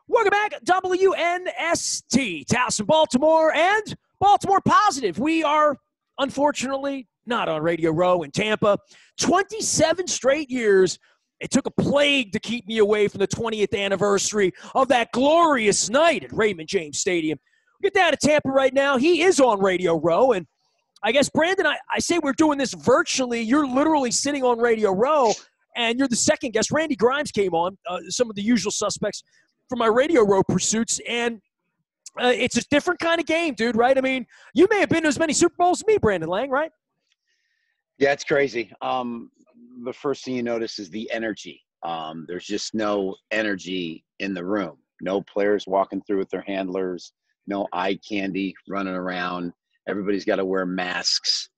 Welcome back, WNST, Towson, Baltimore, and Baltimore Positive. We are, unfortunately, not on Radio Row in Tampa. 27 straight years. It took a plague to keep me away from the 20th anniversary of that glorious night at Raymond James Stadium. We get down to Tampa right now. He is on Radio Row, and I guess, Brandon, I say we're doing this virtually. You're literally sitting on Radio Row, and you're the second guest. Randy Grimes came on, some of the usual suspects for my Radio Row pursuits, and it's a different kind of game, dude, right? I mean, you may have been to as many Super Bowls as me, Brandon Lang, right? Yeah, it's crazy. The first thing you notice is the energy. There's just no energy in the room. No players walking through with their handlers, no eye candy running around. Everybody's got to wear masks.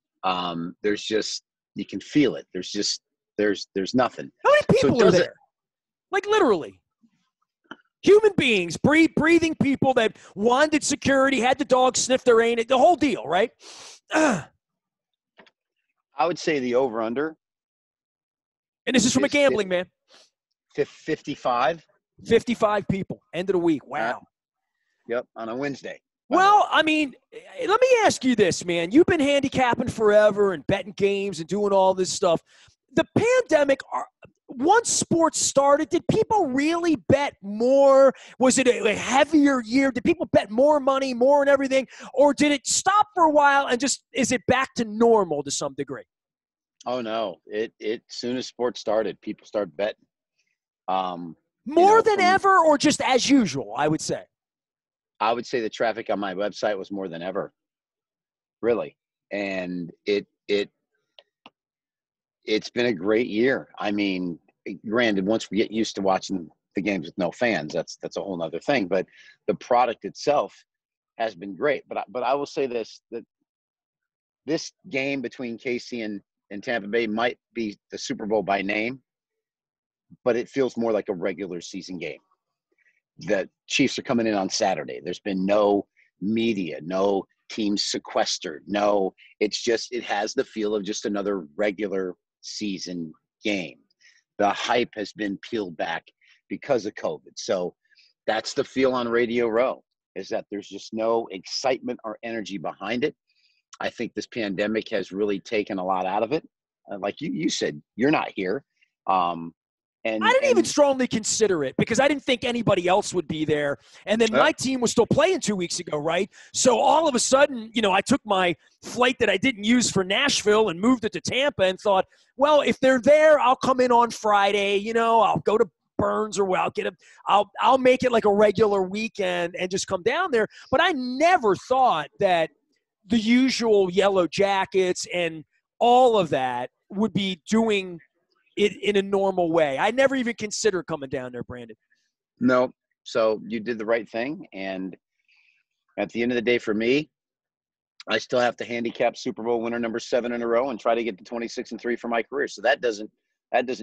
There's just, you can feel it. There's nothing. How many people are there? Like, literally. Human beings, breathing people that wanted security, had the dog sniff their ain, the whole deal, right? I would say the over-under. And this is from a gambling man. 55. 55 people. End of the week. Wow. Yep, on a Wednesday. Well, I mean, let me ask you this, man. You've been handicapping forever and betting games and doing all this stuff. The pandemic, once sports started, did people really bet more? Was it a heavier year? Did people bet more money, more and everything? Or did it stop for a while and just, is it back to normal to some degree? Oh, no. It soon as sports started, people started betting. More than ever, or just as usual, I would say? I would say the traffic on my website was more than ever. Really. And it's been a great year. I mean, granted, once we get used to watching the games with no fans, that's a whole nother thing. But the product itself has been great. But I will say this, that this game between KC and Tampa Bay might be the Super Bowl by name, but it feels more like a regular season game. The Chiefs are coming in on Saturday. There's been no media, no teams sequestered. No, it has the feel of just another regular season game. The hype has been peeled back because of COVID. So that's the feel on Radio Row, is that there's just no excitement or energy behind it. I think this pandemic has really taken a lot out of it. Like you said, you're not here. I didn't even strongly consider it because I didn't think anybody else would be there. And then my team was still playing 2 weeks ago, right? So all of a sudden, I took my flight that I didn't use for Nashville and moved it to Tampa and thought, well, if they're there, I'll come in on Friday. I'll go to Burns or I'll make it like a regular weekend and just come down there. But I never thought that the usual Yellow Jackets and all of that would be doing it in a normal way. I never even considered coming down there, Brandon. No. So you did the right thing. And at the end of the day, for me, I still have to handicap Super Bowl winner number 7 in a row and try to get to 26-3 for my career. So that doesn't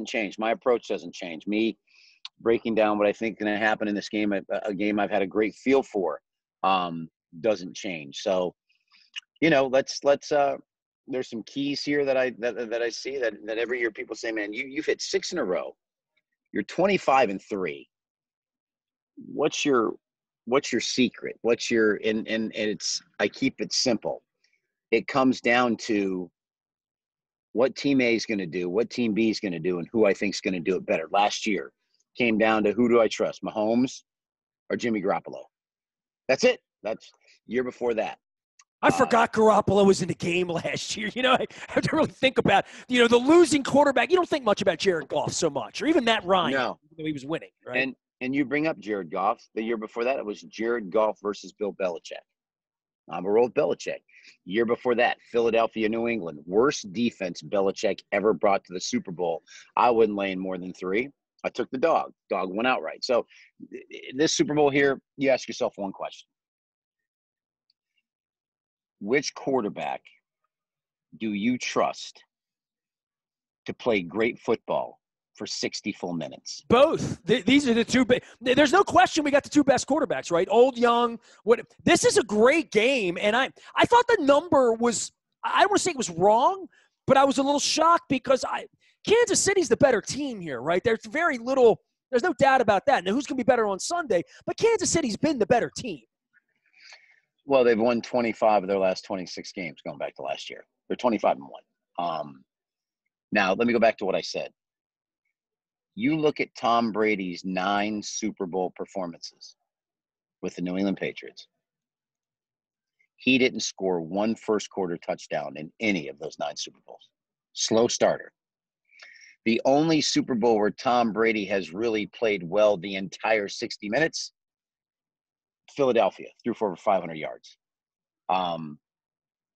change. My approach doesn't change. Me breaking down what I think is going to happen in this game, a game I've had a great feel for, doesn't change. So, let's there's some keys here that I see that every year people say, man, you've hit 6 in a row. You're 25-3. What's your secret? I keep it simple. It comes down to what team A is going to do, what team B is going to do, and who I think is going to do it better. Last year came down to, who do I trust, Mahomes or Jimmy Garoppolo? That's it. That's year before that. I forgot Garoppolo was in the game last year. I have to really think about, the losing quarterback. You don't think much about Jared Goff so much, or even Matt Ryan. No. Even though he was winning, right? And you bring up Jared Goff. The year before that, it was Jared Goff versus Bill Belichick. I'm a roll with Belichick. Year before that, Philadelphia, New England. Worst defense Belichick ever brought to the Super Bowl. I wouldn't lay in more than 3. I took the dog. Dog went outright. So this Super Bowl here, you ask yourself one question. Which quarterback do you trust to play great football for 60 full minutes? Both. These are the two. There's no question we got the 2 best quarterbacks, right? Old, young. This is a great game, and I thought the number was, I don't want to say it was wrong, but I was a little shocked because Kansas City's the better team here, right? There's very little There's no doubt about that. Now, who's going to be better on Sunday? But Kansas City's been the better team. Well, they've won 25 of their last 26 games going back to last year. They're 25-1. Now, let me go back to what I said. You look at Tom Brady's 9 Super Bowl performances with the New England Patriots. He didn't score one first-quarter touchdown in any of those 9 Super Bowls. Slow starter. The only Super Bowl where Tom Brady has really played well the entire 60 minutes, Philadelphia, threw for over 500 yards.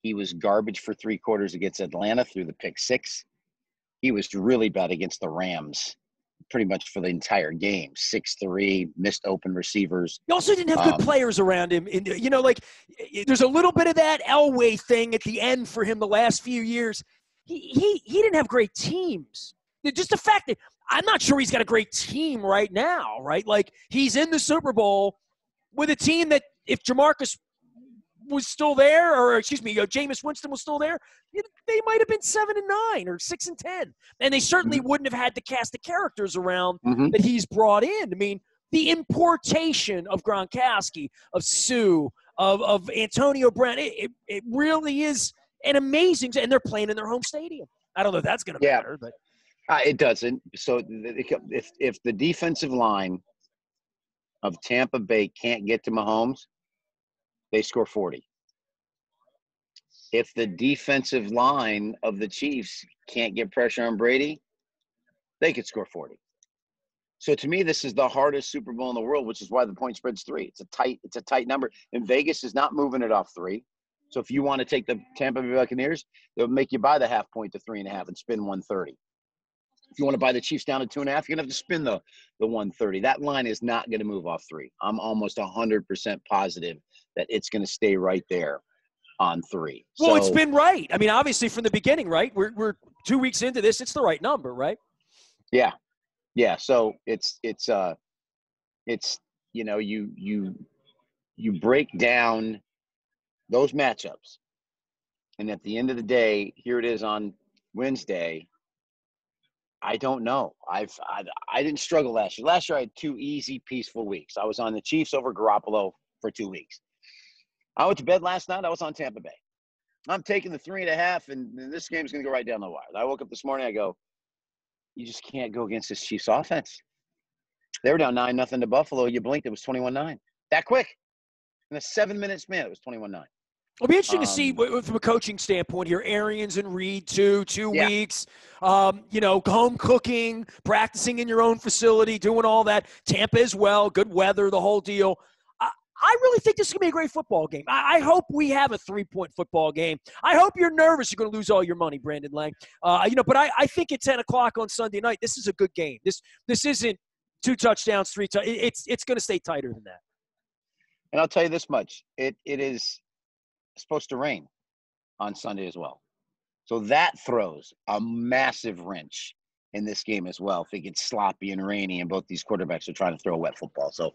He was garbage for 3 quarters against Atlanta through the pick 6. He was really bad against the Rams pretty much for the entire game. 6-3, missed open receivers. He also didn't have good players around him. There's a little bit of that Elway thing at the end for him the last few years. He didn't have great teams. Just the fact that I'm not sure he's got a great team right now, right? Like, he's in the Super Bowl with a team that if Jamarcus was still there, or Jameis Winston was still there, they might have been 7-9 or 6-10, and they certainly wouldn't have had to cast the characters around that he's brought in. I mean, the importation of Gronkowski, of Sue, of Antonio Brown, it really is an amazing, and they're playing in their home stadium. I don't know if that's going to matter, but it doesn't. So if the defensive line of Tampa Bay can't get to Mahomes, they score 40. If the defensive line of the Chiefs can't get pressure on Brady, they could score 40. So to me, this is the hardest Super Bowl in the world, which is why the point spread's 3. It's a tight number. And Vegas is not moving it off 3. So if you want to take the Tampa Bay Buccaneers, they'll make you buy the half point to 3.5 and spin 130. If you want to buy the Chiefs down to 2.5, you're going to have to spin the 130. That line is not going to move off 3. I'm almost 100% positive that it's going to stay right there on 3. Well, it's been right. I mean, obviously from the beginning, right? We're 2 weeks into this. It's the right number, right? Yeah. So it's you break down those matchups, and at the end of the day, here it is on Wednesday. I don't know. I didn't struggle last year. Last year I had 2 easy, peaceful weeks. I was on the Chiefs over Garoppolo for 2 weeks. I went to bed last night. I was on Tampa Bay. I'm taking the 3.5, and this game's going to go right down the wire. I woke up this morning. I go, you just can't go against this Chiefs offense. They were down 9-0 to Buffalo. You blinked, it was 21-9. That quick. In a 7-minute span, it was 21-9. It'll be interesting to see from a coaching standpoint here. Arians and Reed, 2 weeks, home cooking, practicing in your own facility, doing all that. Tampa as well, good weather, the whole deal. I really think this is going to be a great football game. I hope we have a 3-point football game. I hope you're nervous you're going to lose all your money, Brandon Lang. But I think at 10 o'clock on Sunday night, this is a good game. This isn't 2 touchdowns, 3 touchdowns. It's going to stay tighter than that. And I'll tell you this much. It is supposed to rain on Sunday as well. So that throws a massive wrench in this game as well. If it gets sloppy and rainy and both these quarterbacks are trying to throw a wet football. So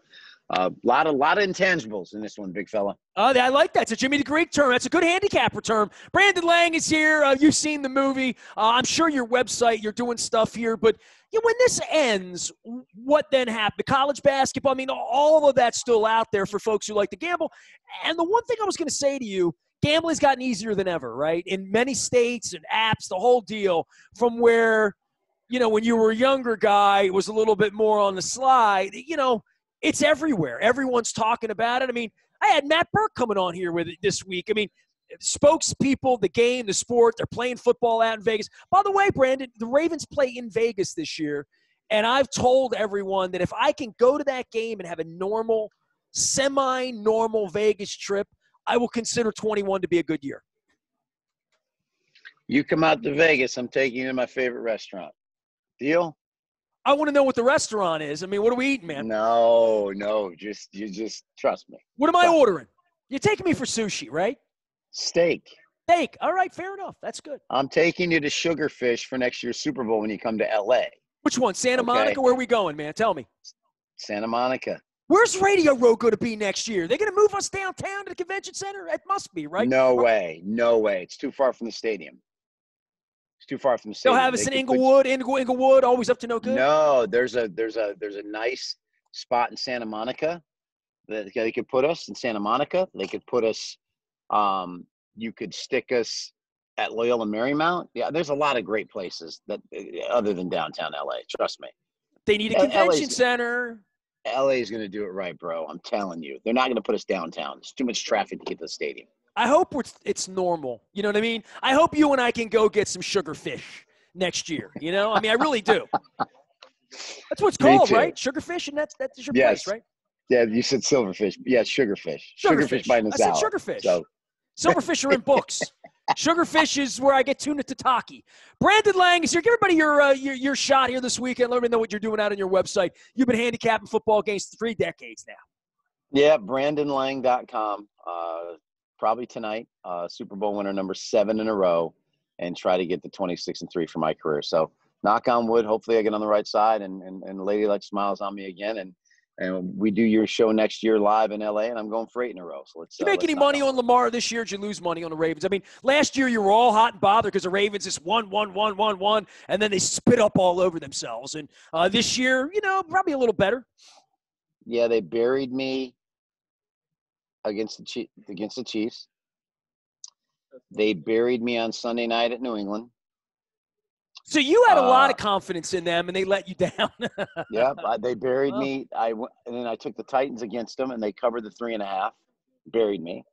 a lot of intangibles in this one, big fella. I like that. It's a Jimmy the Greek term. That's a good handicapper term. Brandon Lang is here. You've seen the movie. I'm sure your website, you're doing stuff here. But when this ends, what then happens? The college basketball, I mean, all of that's still out there for folks who like to gamble. And the one thing I was going to say to you, gambling's gotten easier than ever, right? In many states and apps, the whole deal, from where, when you were a younger guy, it was a little bit more on the slide. It's everywhere. Everyone's talking about it. I mean, I had Matt Burke coming on here with it this week. I mean, spokespeople, the game, the sport, they're playing football out in Vegas. By the way, Brandon, the Ravens play in Vegas this year, and I've told everyone that if I can go to that game and have a normal, semi-normal Vegas trip, I will consider 21 to be a good year. You come out to Vegas, I'm taking you to my favorite restaurant. Deal? I want to know what the restaurant is. I mean, what are we eating, man? No, you just trust me. What am I ordering? You're taking me for sushi, right? Steak. All right, fair enough. That's good. I'm taking you to Sugarfish for next year's Super Bowl when you come to L.A. Which one? Santa Monica? Where are we going, man? Tell me. Santa Monica. Where's Radio Row going to be next year? They're going to move us downtown to the convention center? It must be, right? No way. It's too far from the stadium. too far from the They'll stadium. have us in Inglewood, always up to no good. No, there's a nice spot in Santa Monica that they could put us in Santa Monica. They could put us. You could stick us at Loyola Marymount. Yeah, there's a lot of great places that other than downtown LA. Trust me. They need a convention center. LA is going to do it right, bro. I'm telling you. They're not going to put us downtown. There's too much traffic to get to the stadium. I hope it's normal. You know what I mean? I hope you and I can go get some sugarfish next year. You know? I mean, I really do. That's what it's called, right? Sugarfish, and that's your place, right? Yeah, you said silverfish. Yeah, sugarfish. Sugarfish by Nazal. I said sugarfish. So. Silverfish are in books. Sugarfish is where I get tuna tataki. Brandon Lang is here. Give everybody your shot here this weekend. Let me know what you're doing out on your website. You've been handicapping football games 3 decades now. Yeah, BrandonLang.com. Probably tonight, Super Bowl winner number 7 in a row, and try to get to 26-3 for my career. So knock on wood. Hopefully I get on the right side and the lady like smiles on me again. And we do your show next year live in LA, and I'm going for 8 in a row. So let's. Did you make any money on Lamar this year? Did you lose money on the Ravens? I mean, last year you were all hot and bothered because the Ravens just won, and then they spit up all over themselves. And this year, probably a little better. Yeah, they buried me against the Chiefs. They buried me on Sunday night at New England. So you had a lot of confidence in them, and they let you down. Yeah, they buried me. And then I took the Titans against them, and they covered the 3.5, buried me.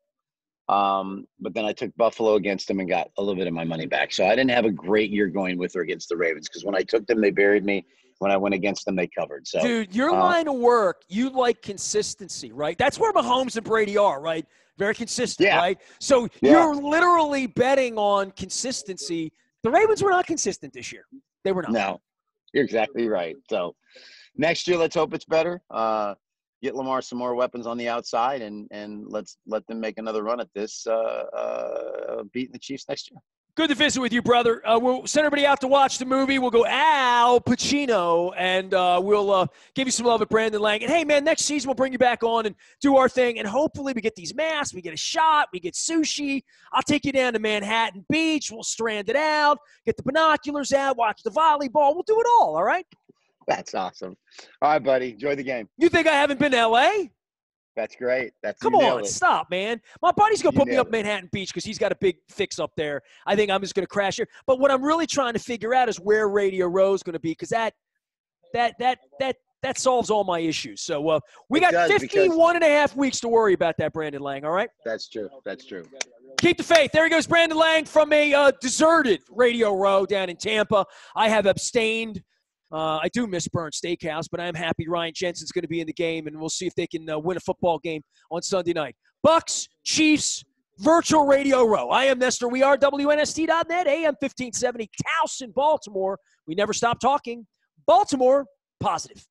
But then I took Buffalo against them and got a little bit of my money back. So I didn't have a great year going with or against the Ravens because when I took them, they buried me. When I went against them, they covered. So, dude, your line of work, you like consistency, right? That's where Mahomes and Brady are, right? Very consistent, right? So you're literally betting on consistency. The Ravens were not consistent this year. They were not. No, you're exactly right. So next year, let's hope it's better. Get Lamar some more weapons on the outside, and let them make another run at this, beating the Chiefs next year. Good to visit with you, brother. We'll send everybody out to watch the movie. We'll go Al Pacino, and we'll give you some love at Brandon Lang. And, hey, man, next season we'll bring you back on and do our thing, and hopefully we get these masks, we get a shot, we get sushi. I'll take you down to Manhattan Beach. We'll strand it out, get the binoculars out, watch the volleyball. We'll do it all right? That's awesome. All right, buddy. Enjoy the game. You think I haven't been to L.A.? That's great. Come on, stop, man. My buddy's going to put me up Manhattan Beach because he's got a big fix up there. I think I'm just going to crash here. But what I'm really trying to figure out is where Radio Row is going to be because that solves all my issues. So we got 51 and a half weeks to worry about that, Brandon Lang, all right? That's true. That's true. Keep the faith. There he goes, Brandon Lang from a deserted Radio Row down in Tampa. I have abstained. I do miss Burnt Steakhouse, but I'm happy Ryan Jensen's going to be in the game, and we'll see if they can win a football game on Sunday night. Bucks, Chiefs, virtual Radio Row. I am Nestor. We are WNST.net, AM 1570, Towson, Baltimore. We never stop talking. Baltimore, positive.